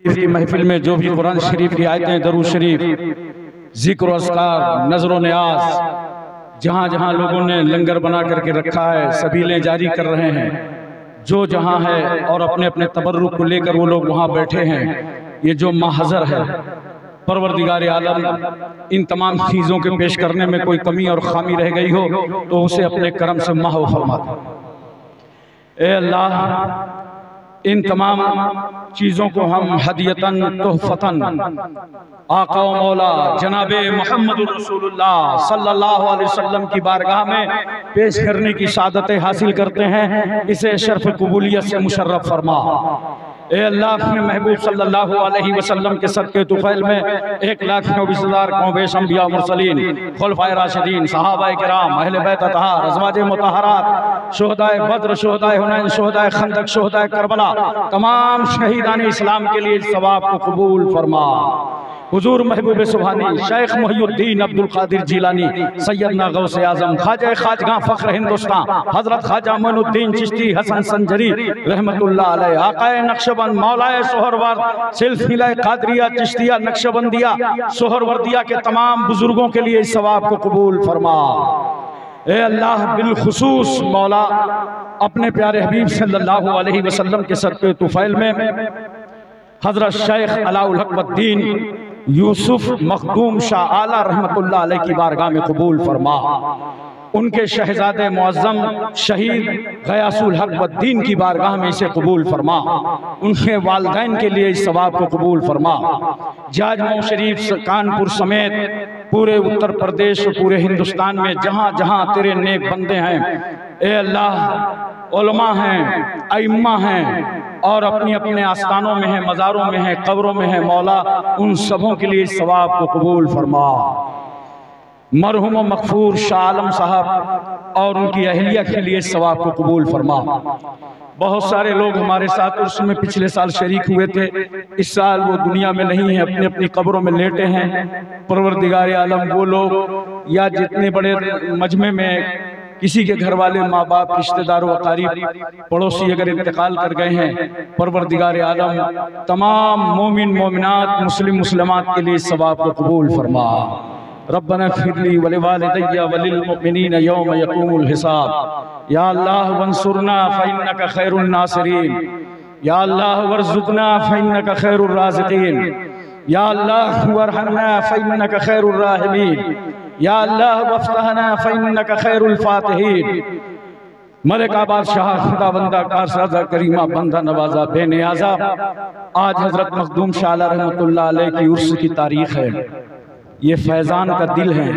की महफिल में जो भी कुरान शरीफ की आयतें, दरूद शरीफ, जिक्र, अस्कार, नजर व न्याज जहाँ जहाँ लोगों ने लंगर बना करके रखा है, सबीलें जारी कर रहे हैं, जो जहाँ है और अपने अपने तबर्रुक को लेकर वो लोग वहाँ बैठे हैं। ये जो महज़र है, परवरदिगार आलम इन तमाम चीज़ों के पेश करने में कोई कमी और खामी रह गई हो तो उसे अपने करम से महव फरमा दे। ए अल्लाह, इन तमाम चीज़ों को हम हदियतन तोहफतन आका व मौला जनाबे मोहम्मद रसूलुल्लाह सल्लल्लाहु अलैहि वसल्लम की बारगाह में पेश करने की सादतें हासिल करते हैं। इसे शर्फ कबूलियत से मुशर्रफ फरमा। ए अल्लाह, अपने महबूब सल्लल्लाहु अलैहि वसल्लम के सदके तुफैल में 1,24,000 कौमेश अंबिया मुरसलीन, खुलफाए राशिदीन, सहाबाए किराम, अहले बैत अतहार, अज़वाजे मुतहहरात, शुहदाए बद्र, शुहदाए हुनैन, शुहदाए खंदक, शुहदाए करबला, तमाम शहीदान इस्लाम के लिए सवाब को कबूल फरमा। हुजूर महबूब सुभानी शेख मुहियुद्दीन अब्दुल कादिर जिलानी, सैयदना गौसे आजम, ख्वाजा खाजगां फख्र हिंदुस्तान हजरत ख्वाजा मोइनुद्दीन चिश्ती हसन संजरी रहमतुल्लाह अलैह, आकाए नक्शबंद मौलाए सोहरवर्द सिलसिला कादरिया चिश्तिया नक्शबंदिया सोहरवर्दिया के तमाम बुजुर्गों के लिए इस सवाब को कबूल फरमा। ए अल्लाह, बिलखुसूस मौला अपने प्यारे हबीब सल्लल्लाहु अलैहि वसल्लम के सदके तुफैल में हजरत शेख अलाउल हक वद्दीन यूसुफ मखदूम शाह आला रहमतुल्लाह अलैह की बारगाह में कबूल फरमा। उनके शहजादे मुअज्जम शहीद गयासुल हक वद्दीन की बारगाह में इसे कबूल फरमा। उनके वालिदैन के लिए इस सवाब को कबूल फरमा। जाजमऊ शरीफ कानपुर समेत पूरे उत्तर प्रदेश और पूरे हिंदुस्तान में जहाँ जहाँ तेरे नेक बंदे हैं, ए अल्लाह, उलमा हैं, अइम्मा हैं और अपनी अपने आस्थानों में हैं, मज़ारों में हैं, कब्रों में हैं, मौला उन सबों के लिए इस सवाब को कबूल फरमा। मरहुम व मग़फ़ूर शाह आलम साहब और उनकी अहलिया के लिए इस सवाब को कबूल फरमा। बहुत सारे लोग हमारे साथ उसमें पिछले साल शरीक हुए थे, इस साल वो दुनिया में नहीं है, अपनी अपनी कब्रों में लेटे हैं। परवरदिगार आलम वो लोग या जितने बड़े मजमे में किसी के घर वाले, माँ बाप, रिश्तेदारों, अकारीब, पड़ोसी अगर इंतकाल कर गए हैं, परवरदिगार आलम तमाम मोमिन मोमिनात, मुस्लिम मुस्लिमात के लिए इस सवाब को कबूल फरमा। रब्बना फ़िरली व लिवालिदैया व लिलमुमिनीन यौम यक़ूमुल हिसाब। या अल्लाह वंसुरना फ़इन्नका खैरुन नासिरीन। या अल्लाह वरज़ुक़ना फ़इन्नका खैरुर राज़िक़ीन। या अल्लाह वरहमना फ़इन्नका खैरुर राहिमीन। या अल्लाह वफ़्तहना फ़इन्नका खैरुल फ़ातिहीन। मलिका बादशाह खुदा बंदा कारसाज़ा करीमा बंदा नवाजा बेनियाज़ा, आज हज़रत मखदूम शाह आला रहमतुल्लाह अलैह की उर्स की तारीख़ है। ये फैज़ान का दिल है,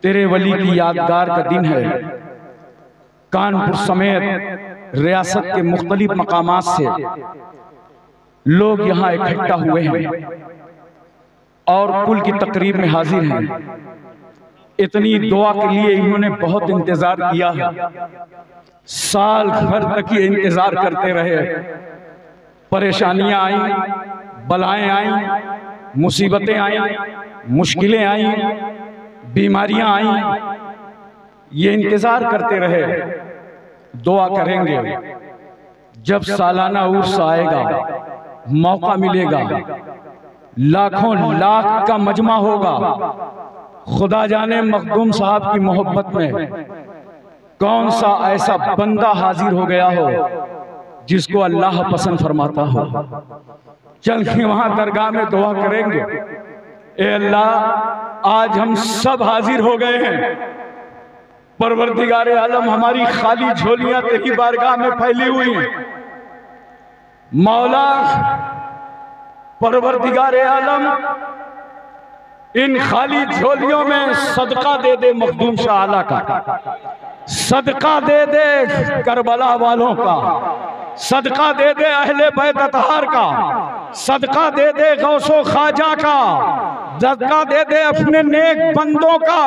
तेरे वली की यादगार का दिन है। कानपुर समेत रियासत के मुख्तलिफ मकामात से लोग यहाँ इकट्ठा हुए हैं और कुल की तकरीब में हाजिर हैं। इतनी दुआ के लिए इन्होंने बहुत इंतजार किया है, साल भर तक ये इंतजार करते रहे। परेशानियां आई, बलाएं आई, मुसीबतें आई, मुश्किलें आई, बीमारियां आई, ये इंतजार करते रहे। दुआ करेंगे, जब सालाना उर्स आएगा, मौका मिलेगा, लाखों लाख का मजमा होगा। खुदा जाने मखदूम साहब की मोहब्बत में कौन सा ऐसा बंदा हाजिर हो गया हो जिसको अल्लाह पसंद फरमाता हो। चल के वहां दरगाह में दुआ करेंगे। ए अल्लाह, आज हम सब हाजिर हो गए हैं। परवरदिगार आलम, हमारी खाली झोलियां तेरी बारगाह में फैली हुई हैं। मौला परवरदिगार आलम, इन खाली झोलियों में सदका दे दे मखदूम शाह आला का, सदका दे दे करबला वालों का, सदका दे दे अहले बैत अतहार का, सदका दे दे गौसो ख्वाजा का, सदका दे दे अपने नेक बंदों का।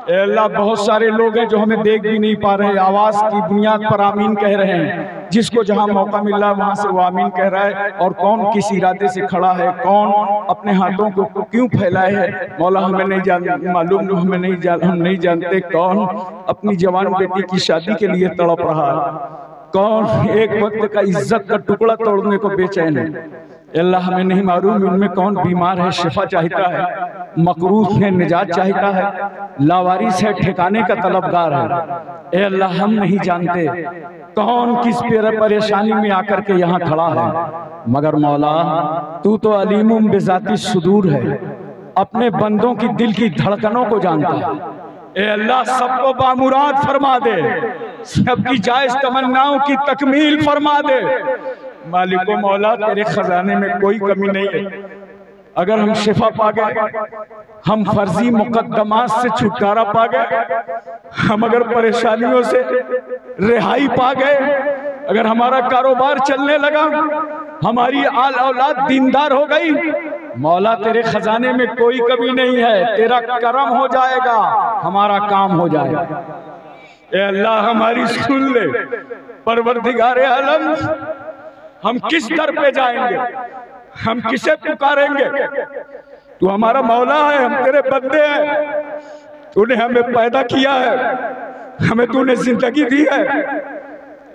ए अल्लाह, बहुत सारे लोग हैं जो हमें देख भी नहीं पा रहे, आवाज की बुनियाद पर आमीन कह रहे हैं। जिसको जहां मौका मिल रहा है वहां से वो आमीन कह रहा है। और कौन किस इरादे से खड़ा है, कौन अपने हाथों को क्यों फैलाए है, मौला हमें नहीं मालूम, हम नहीं जानते। कौन अपनी जवान बेटी की शादी के लिए तड़प रहा है, कौन एक वक्त का इज्जत का टुकड़ा तोड़ने को बेचैन है। अल्लाह हमें नहीं मालूम उनमें कौन बीमार है, शिफा चाहता है, मकरूफ है, निजात चाहता है, लावारिस है, ठिकाने का तलबगार है। ए अल्लाह हम नहीं जानते कौन किस परेशानी में आकर के यहाँ खड़ा है, मगर मौला तू तो अलीमुम बिजाती सुदूर है, अपने बंदों की दिल की धड़कनों को जानता है। ए अल्लाह सबको बामुराद फरमा दे, सबकी जायज तमन्नाओं की तकमील फरमा दे। मालिको मौला तेरे खजाने में कोई कमी नहीं है। अगर हम शिफा पा गए, हम फर्जी मुकद्दमात से छुटकारा पा गए, हम अगर परेशानियों से रिहाई पा गए, अगर हमारा कारोबार चलने लगा, हमारी आल औलाद दीनदार हो गई, मौला तेरे खजाने में कोई कमी नहीं है, तेरा करम हो जाएगा, हमारा काम हो जाएगा। ए अल्लाह हमारी सुन ले, परवरदिगारे आलम हम किस दर पे जाएंगे, हम किसे पुकारेंगे? तू हमारा मौला है, हम तेरे बंदे हैं, तूने हमें पैदा किया है, हमें तूने जिंदगी दी है।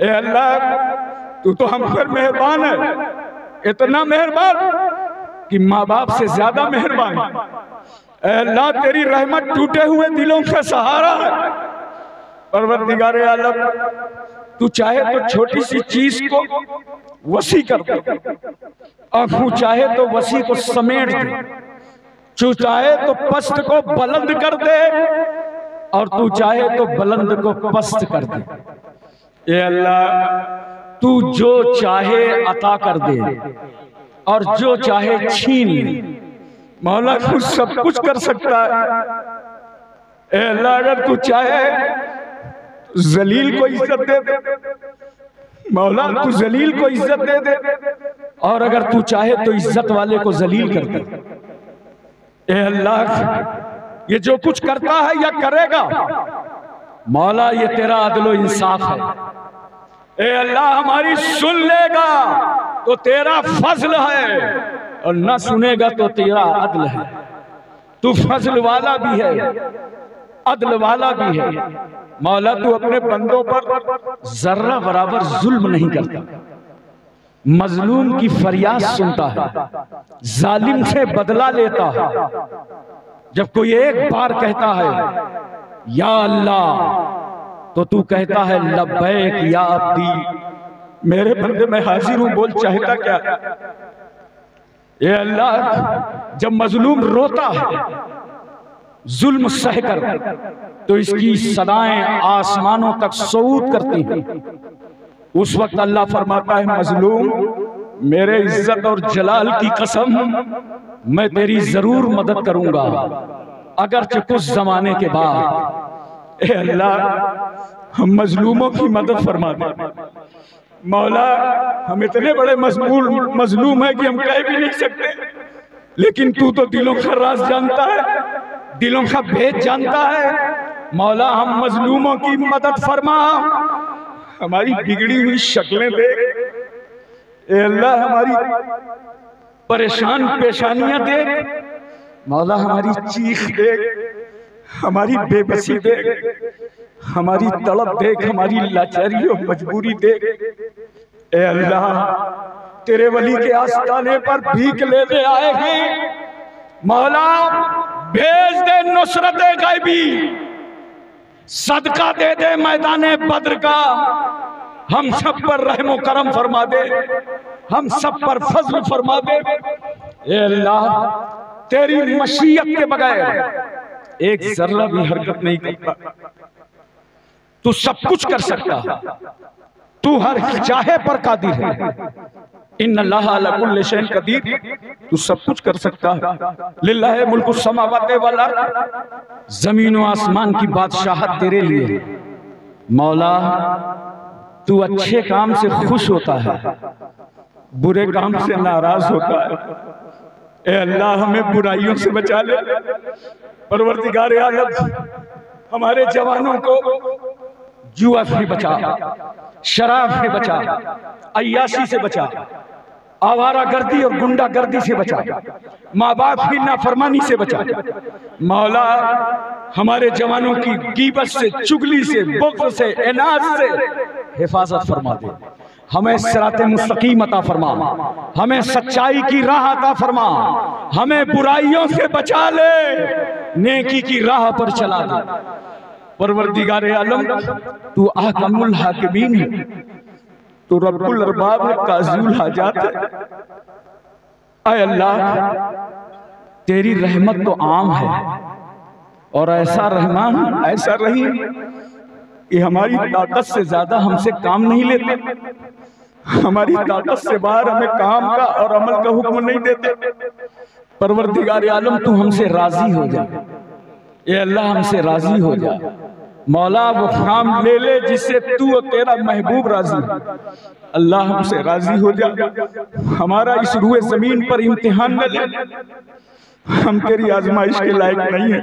ए अल्लाह तू तो हम पर मेहरबान है, इतना मेहरबान कि माँ बाप से ज्यादा मेहरबान। ए अल्लाह तेरी रहमत टूटे हुए दिलों का सहारा है। परवरदिगारे आलम तू चाहे तो छोटी सी चीज को वसी कर दे, और तू चाहे तो वसी को समेट दे, तू चाहे तो पस्त को बुलंद कर दे, और तू चाहे तो बुलंद को पस्त कर दे। ये अल्लाह तू जो चाहे अता कर दे और जो चाहे छीन ले। मौला तू सब कुछ कर सकता है। ए अल्लाह अगर तू चाहे जलील को इज्जत दे दे, मौला तू जलील को इज्जत दे दे, और अगर तू चाहे तो इज्जत वाले को जलील कर दे। ए अल्लाह ये जो कुछ करता है या करेगा, मौला ये तेरा अदलो इंसाफ है। ए अल्लाह हमारी सुन लेगा तो तेरा फजल है, और ना सुनेगा तो तेरा अदल है। तू फजल वाला भी है, अदल वाला भी है। मौला तू अपने बंदों पर जर्रा बराबर जुल्म नहीं करता, मजलूम की फरियाद सुनता है, जालिम से बदला लेता है। जब कोई एक बार कहता है या अल्लाह, तो तू कहता है लब्बैक या अब्दी, मेरे बंदे मैं हाजिर हूं, बोल चाहता क्या। ये अल्लाह जब मजलूम रोता है जुल्म सहकर, तो इसकी सदाएं आसमानों तक सऊद करती हैं। उस वक्त अल्लाह फरमाता है मजलूम मेरे इज्जत और जलाल की कसम, मैं तेरी जरूर मदद करूंगा, अगरचे कुछ जमाने के बाद। ए अल्लाह हम मजलूमों की मदद फरमा दे। मौला हम इतने बड़े मजलूम है कि हम कह भी नहीं सकते, लेकिन तू तो दिलों का राज जानता है, दिलों का भेद जानता है। मौला हम मजलूमों की मदद फरमा, हमारी बिगड़ी हुई शक्लें देख। ए अल्लाह हमारी परेशान पेशानियां देख, मौला हमारी चीख देख, हमारी बेबसी देख, हमारी तड़प देख, हमारी लाचारी और मजबूरी देख। ए अल्लाह तेरे वली के आस्ताने पर भीख लेने आए हैं, मौला भेज दे नुसरत गैबी, सदका दे दे मैदाने बद्र का, हम सब पर रहमो करम फरमा दे, हम सब पर फजल फरमा दे। ए अल्लाह तेरी मशीयत के बगैर एक जर्रा भी हरकत नहीं करता, तू सब कुछ कर सकता है, तू हर चाहे पर कादिर है। इन्नल्लाह अला कुल्लि शैइन कदीर, तू सब कुछ कर सकता है। लिल्लाहि मुल्कु समावाति वल अर्द, जमीन और आसमान की बादशाहत तेरे लिए है। मौला तू अच्छे काम से खुश होता है, बुरे काम से नाराज होता है। ए अल्लाह हमें बुराइयों से बचा ले। परवरदिगार आलम हमारे जवानों को जुआ से बचा, शराब से बचा, अय्याशी से बचा, आवारा गर्दी और गुंडा गर्दी से बचा, माँ बाप की नाफरमानी से बचा। मौला हमारे जवानों की गीबत से, चुगली से, बुग़्ज़ से, इनाद से हिफाजत फरमा दे। हमें सिराते मुस्तकीम अता फरमा, हमें सच्चाई की राह अता फरमा, हमें बुराइयों से बचा ले, नेकी की राह पर चला दे। परवरदिगार आलम तू अहकमुल हाकिमीन है, तू रब्बुल अरबाब है, काज़िउल हाजात है। ऐ अल्लाह तेरी रहमत तो आम है और ऐसा रहमान ऐसा रहीम कि हमारी ताकत से ज्यादा हमसे काम नहीं लेते, हमारी ताकत से बाहर हमें काम का और अमल का हुक्म नहीं देते। परवरदिगार आलम तू हमसे राजी हो जा, ये अल्लाह हमसे राजी हो जा। मौला वो काम ले ले जिससे तू और तेरा महबूब राजी है। अल्लाह हमसे राजी हो जा, हमारा इस रूए जमीन पर इम्तिहान न ले, हम तेरी आजमाइश के लायक नहीं है,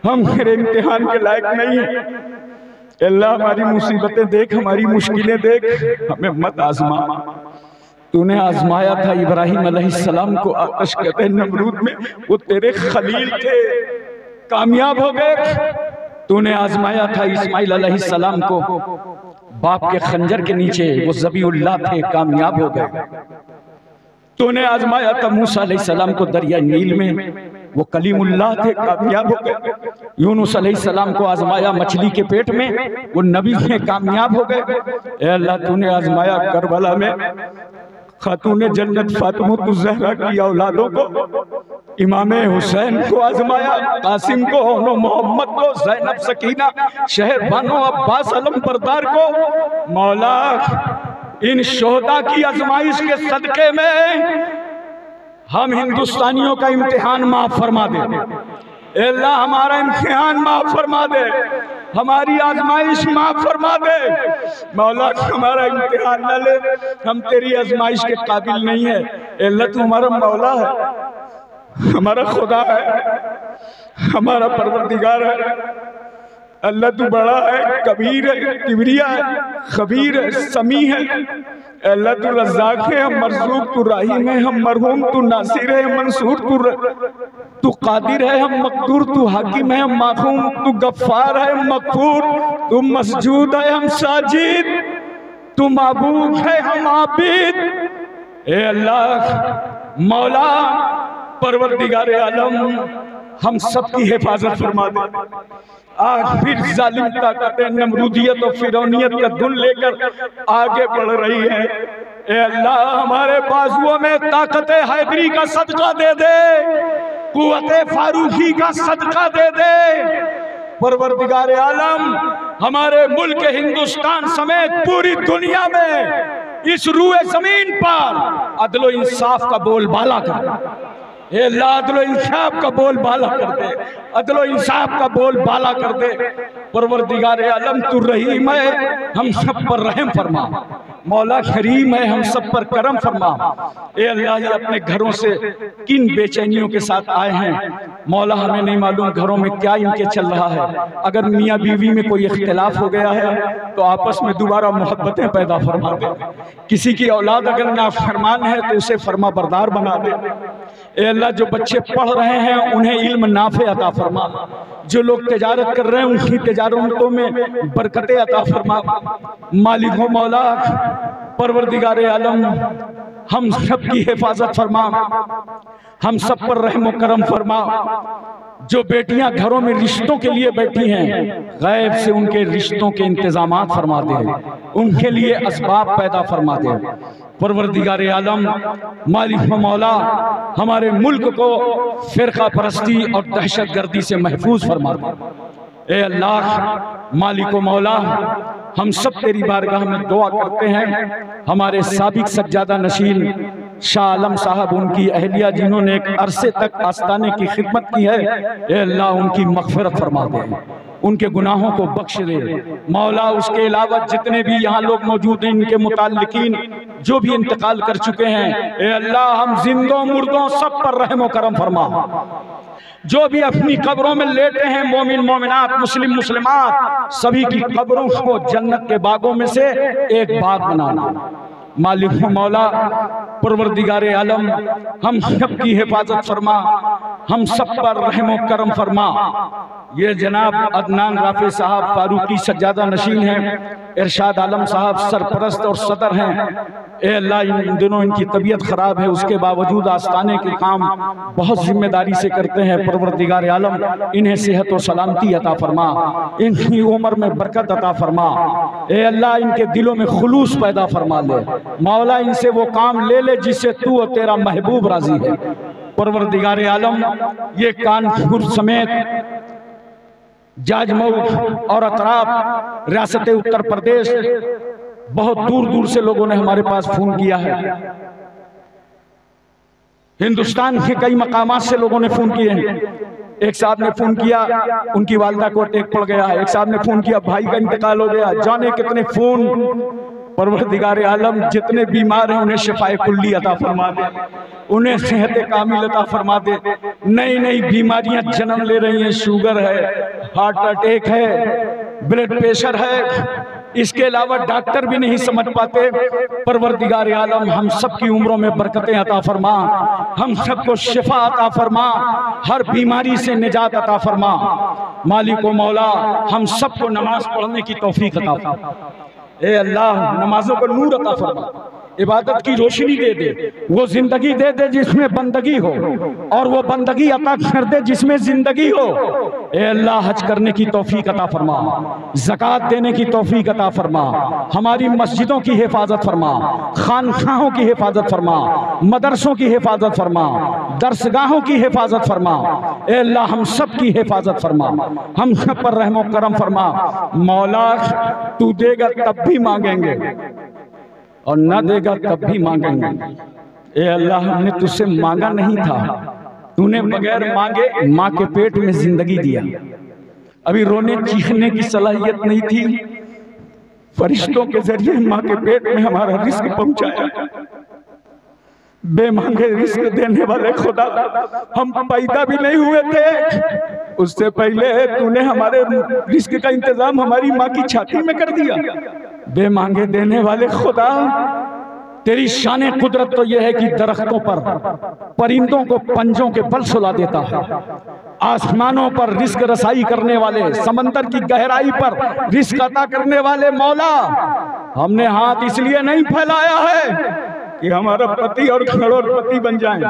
हम तेरे इम्तिहान के लायक नहीं है। अल्लाह हमारी मुसीबतें देख, हमारी मुश्किलें देख, हमें मत आजमा। तूने आजमाया था इब्राहिम अलैहिस्सलाम को आतश के नमरूद में, वो तेरे खलील थे, कामयाब हो गए। तूने आजमाया था इस्माइल अलैहिस्सलाम को बाप के खंजर के नीचे, वो ज़बीउल्लाह थे, कामयाब हो गए। तूने आजमाया था मूसा अलैहिस्सलाम को दरिया नील में, वो कलीमुल्लाह थे, कामयाब हो गए। यूनुस अलैहिस्सलाम को आजमाया मछली के पेट में, वो नबी थे, कामयाब हो गए। ए अल्लाह तूने आजमाया करबला में खातूने जन्नत फातिमा ज़हरा की औलादों को, इमाम हुसैन को आजमाया, कासिम को, मोहम्मद को, ज़ैनब सकीना, शहर बानो अब्बास अलम बरदार को। मौला इन शोहदा की आजमाइश के सदके में हम हिंदुस्तानियों का इम्तिहान माफ फरमा दे। अल्लाह हमारा इम्तिहान माफ फरमा दे, हमारी आजमाइश माफ फरमा दे। मौला हमारा इम्तिहान न ले, हम तेरी आजमाइश के काबिल नहीं है। अल्लाह तू हमारा मौला है, हमारा खुदा है, हमारा परवरदिगार है। अल्लाह तू बड़ा है, कबीर है, किबरिया है, खबीर है, समी है। अल्लाह तू रज़्ज़ाक़ है, हम मरज़ूक़, तू राहीम है, हम मरहूम, तू नासिर है, हम मंसूर, तू कादिर है, हम मक़दूर, तू हाकिम है, हम माखूम, तू गफ़्फ़ार है, हम मग़फ़ूर, तू मसजूद है, हम साजिद, तू माबूद है, हम आबिद। ए अल्लाह मौला परवरदिगार आलम हम सब की हिफाजत फरमा दे। आज फिर जालिम ताकतें नमरूदियत और फिरौनियत का धुन लेकर आगे बढ़ रही है। ए अल्लाह हमारे बाजुओं में ताकत हैदरी का सदका दे दे, कुव्वते फारूकी का सदका दे दे। परवरदिगार आलम हमारे मुल्क हिंदुस्तान समेत पूरी दुनिया में इस रूए जमीन पर अदलो इंसाफ का बोलबाला कर, अदलो इंसाफ का बोल बाला कर दे, अदलो इंसाफ का बोल बाला कर दे। परवरदिगार आलम तू रहीम है, हम सब पर रहम फरमा। मौला करीम है, हम सब पर करम फरमा। ए अल्लाह ये अपने घरों से किन बेचैनियों के साथ आए हैं मौला, हमें नहीं मालूम घरों में क्या इनके चल रहा है। अगर मियाँ बीवी में कोई इख्तिलाफ हो गया है तो आपस में दोबारा मोहब्बतें पैदा फरमा दे। किसी की औलाद अगर नाफरमान है तो उसे फरमा बरदार बना दे। ए अल्लाह जो बच्चे पढ़ रहे हैं उन्हें इल्म नाफे अता फरमा, जो लोग तिजारत कर रहे हैं उनकी तिजारतों में बरकतें अता फरमा। मालिक हो मौला परवरदिगार आलम हम सब की हिफाजत फरमा, हम सब पर रहम करम फरमा। जो बेटियां घरों में रिश्तों के लिए बैठी हैं, गैब से उनके रिश्तों के इंतजामात फरमा दे, उनके लिए असबाब पैदा फरमा दे। परवरदिगार आलम मालिक मौला हमारे मुल्क को फिरका परस्ती और दहशत गर्दी से महफूज फरमा दे। ए अल्लाह मालिक मौला हम सब तेरी बारगाह में दुआ करते हैं। हमारे साबिक सज्जादा नशीन शाह आलम साहब, उनकी अहलिया जिन्होंने एक अरसे तक आस्ताने की खिदमत की है, ए अल्लाह उनकी मग़फ़िरत फरमा दे, उनके गुनाहों को बख्श दे मौला। उसके अलावा जितने भी यहाँ लोग मौजूद हैं, इनके मुताल्लिकीन जो भी इंतकाल कर चुके हैं, ए अल्लाह हम जिंदों मुर्दों सब पर रहम व करम फरमा। जो भी अपनी कब्रों में लेटे हैं मोमिन मोमिनात मुस्लिम मुस्लिमात, सभी की कब्रों को जन्नत के बागों में से एक बाग बनाना। मालिक मौला परवरदिगारे आलम हम सब की हिफाजत फरमा, हम सब पर रहमो करम फरमा। ये जनाब अदनान राफी साहब फारूकी सज्जादा नशीन हैं, इरशाद आलम साहब सरपरस्त और सदर हैं। ए अल्लाह, इन दिनों इनकी तबीयत खराब है, उसके बावजूद आस्ताने के काम बहुत जिम्मेदारी से करते हैं। परवरदिगार आलम इन्हें सेहत और सलामती अता फरमा, इनकी उम्र में बरकत अता फरमा। ए अल्लाह, इनके दिलों में खुलूस पैदा फरमा ले मौला, इनसे वो काम ले ले जिससे तू और तेरा महबूब राजी है। परवरदिगार आलम, ये कानपुर समेत जाजमऊ और अतराफ रियासत उत्तर प्रदेश बहुत दूर दूर से लोगों ने हमारे पास फोन किया है। हिंदुस्तान के कई मकामात से लोगों ने फोन किए हैं। एक साहब ने फोन किया, उनकी वालिदा को अटैक पड़ गया है। एक साहब ने फोन किया, भाई का इंतकाल हो गया। जाने कितने फोन। परवरदिगार आलम, जितने बीमार हैं उन्हें शिफाए कुल्ली अता फरमा दे, उन्हें सेहत कामिल अता फरमा दे। नई नई बीमारियां जन्म ले रही हैं, शुगर है, हार्ट अटैक है, ब्लड प्रेशर है, इसके अलावा डॉक्टर भी नहीं समझ पाते। परवरदिगार आलम, हम सब की उम्रों में बरकतें अता फरमा, हम सबको शिफा अता फरमा, हर बीमारी से निजात अता फरमा। मालिक व मौला, हम सबको नमाज पढ़ने की तौफीक अता फरमा। ए अल्लाह, नमाजों को नूर अता फरमा, इबादत की रोशनी दे दे, वो जिंदगी दे दे जिसमें बंदगी हो, और वो बंदगी अता कर दे जिसमें जिंदगी हो। ए अल्लाह, हज करने की तौफीक अता फरमा, ज़कात देने की तौफीक अता फरमा, हमारी मस्जिदों की हिफाजत फरमा, खानखाहों की हिफाजत फरमा, मदरसों की हिफाजत फरमा, दरसगाहों की हिफाजत फरमा। ए अल्लाह, हम सब की हिफाजत फरमा, हम सब पर रहमो करम फरमा। मौला, तू देगा तब भी मांगेंगे और न देगा तब भी मांगेंगे। ए अल्लाह, हमने तुझसे मांगा नहीं था, तूने बगैर मांगे माँ के पेट में जिंदगी दिया। अभी रोने चीखने की सलाहियत नहीं थी, फरिश्तों के जरिए माँ के पेट में हमारा रिस्क पहुंचाया। बेमांगे रिस्क देने वाले खुदा, हम पैदा भी नहीं हुए थे, उससे पहले तूने हमारे रिस्क का इंतजाम हमारी माँ की छाती में कर दिया। बेमांगे देने वाले खुदा, तेरी शान कुदरत तो यह है कि दरख्तों पर परिंदों को पंजों के बल सुला देता है, आसमानों पर रिस्क रसाई करने वाले, समंदर की गहराई पर रिस्क अता करने वाले मौला, हमने हाथ इसलिए नहीं फैलाया है कि हमारा पति और करोड़पति बन जाएं।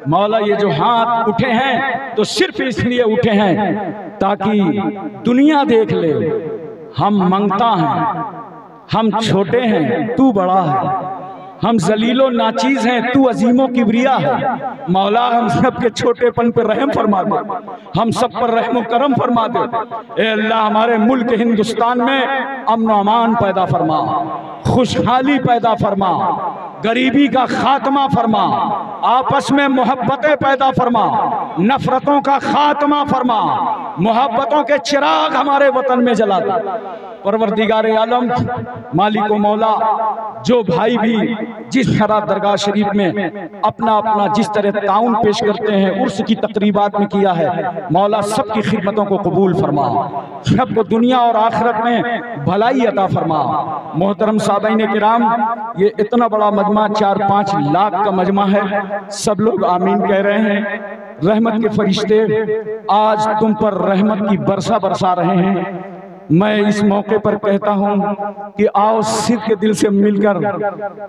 मौला, ये जो हाथ उठे हैं तो सिर्फ इसलिए उठे हैं ताकि दुनिया देख ले हम मंगता हैं, हम छोटे हैं, तू बड़ा है, हम जलीलो नाचीज हैं, तू अजीमो किबरिया है। मौला, हम सब के छोटेपन पर रहम फरमा दे, हम सब पर रहम करम फरमा दे। ए अल्लाह, हमारे मुल्क हिंदुस्तान में अमन अमान पैदा फरमा, खुशहाली पैदा फरमा, गरीबी का खात्मा फरमा, आपस में मोहब्बतें पैदा फरमा, नफरतों का खात्मा फरमा, मोहब्बतों के चिराग हमारे वतन में जला दे। परवरदिगार आलम, मालिक व मौला, जो भाई भी जिस तरह दरगाह शरीफ में अपना अपना जिस तरह ताउन पेश करते हैं, उर्स की तकरीबात में किया है, मौला सबकी खिदमतों को कबूल फरमा, सबको दुनिया और आखिरत में भलाई अता फरमा। मोहतरम साहबीन किराम, ये इतना बड़ा मजमा 4-5 लाख का मजमा है, सब लोग आमीन कह रहे हैं। रहमत के फरिश्ते आज तुम पर रहमत की बरसा बरसा रहे हैं। मैं इस मौके पर कहता हूं कि आओ सिर के दिल से मिलकर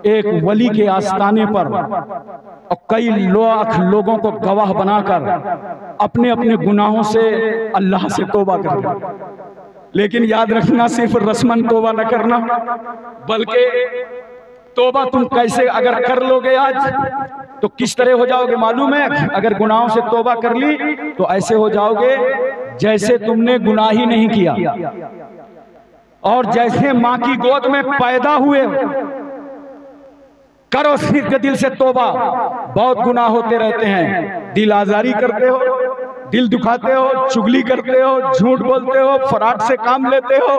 एक वली के आस्ताने पर और कई लाख लोगों को गवाह बनाकर अपने अपने गुनाहों से अल्लाह से तौबा करें। लेकिन याद रखना, सिर्फ रस्मन तौबा न करना, बल्कि तौबा तुम कैसे अगर कर लोगे आज तो किस तरह हो जाओगे मालूम है? अगर गुनाहों से तौबा कर ली तो ऐसे हो जाओगे जैसे तुमने गुनाह ही नहीं किया, और जैसे माँ की गोद में पैदा हुए। करो सिर के दिल से तौबा। बहुत गुनाह होते रहते हैं, दिल आजारी करते हो, दिल दुखाते हो, चुगली करते हो, झूठ बोलते हो, फराड से काम लेते हो,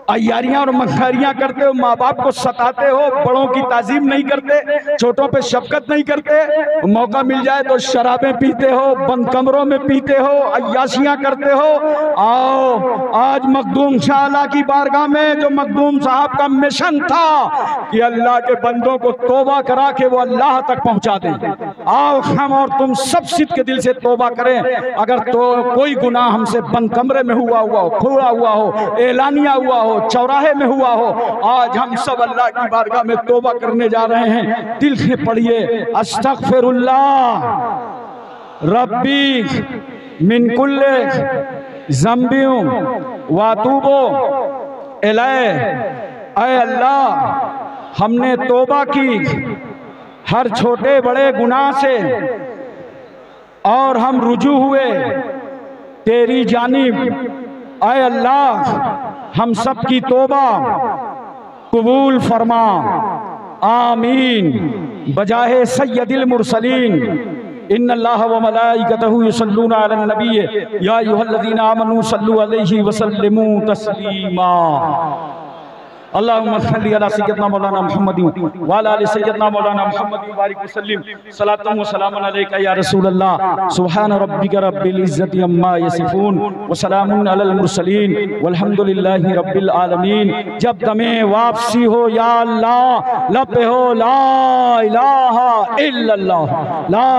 अय्यारियां और मक्कारियां करते हो, माँ बाप को सताते हो, बड़ों की ताजीम नहीं करते, छोटों पे शफकत नहीं करते, मौका मिल जाए तो शराबें पीते हो, बंद कमरों में पीते हो, अय्याशियां करते हो। आओ आज मखदूम शाह की बारगाह में, जो मखदूम साहब का मिशन था कि अल्लाह के बंदों को तौबा करा के वो अल्लाह तक पहुंचा दें, आओ हम और तुम सब सिद्ध के दिल से तौबा करें। अगर तो कोई गुनाह हमसे बंद कमरे में हुआ हो, खुला हुआ हो, एलानिया हुआ हो, चौराहे में हुआ हो, आज हम सब अल्लाह की बारगाह में तौबा करने जा रहे हैं। दिल से पढ़िए, अस्तगफिरुल्लाह रब्बी मिन कुल्ले ज़ंबियों वातूबो इलैह। ऐ अल्लाह, हमने तौबा की हर छोटे बड़े गुनाह से और हम रुजू हुए तेरी जानिब। ऐ अल्लाह, हम सब की तौबा कबूल फरमा, आमीन। बजाहे सय्यदिल मुरसलीन, इन्नल्लाह व मलाइकतहु युसल्लूना अलन नबी या अय्युहल्लज़ीना आमनू सल्लु अलैहि व सल्लिमू तस्लीमा। अल्लाहुम्मा सल्लि अला सय्यदना मौलाना मुहम्मद व अला आलि सय्यदना मौलाना मुहम्मद व बारिक वसल्लिम। सलातु व सलामुन अलैका या रसूलल्लाह। सुब्हान रब्बिका रब्बिल इज्जति अम्मा यसिफून व सलामुन अलल मुरसलीन वल्हम्दुलिल्लाहि रब्बिल आलमीन। जब दमे वापसी हो या अल्लाह, लब पे हो ला इलाहा इल्लल्लाह, ला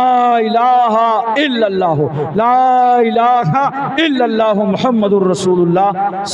इलाहा इल्लल्लाह, ला इलाहा इल्लल्लाह मुहम्मदुर रसूलुल्लाह।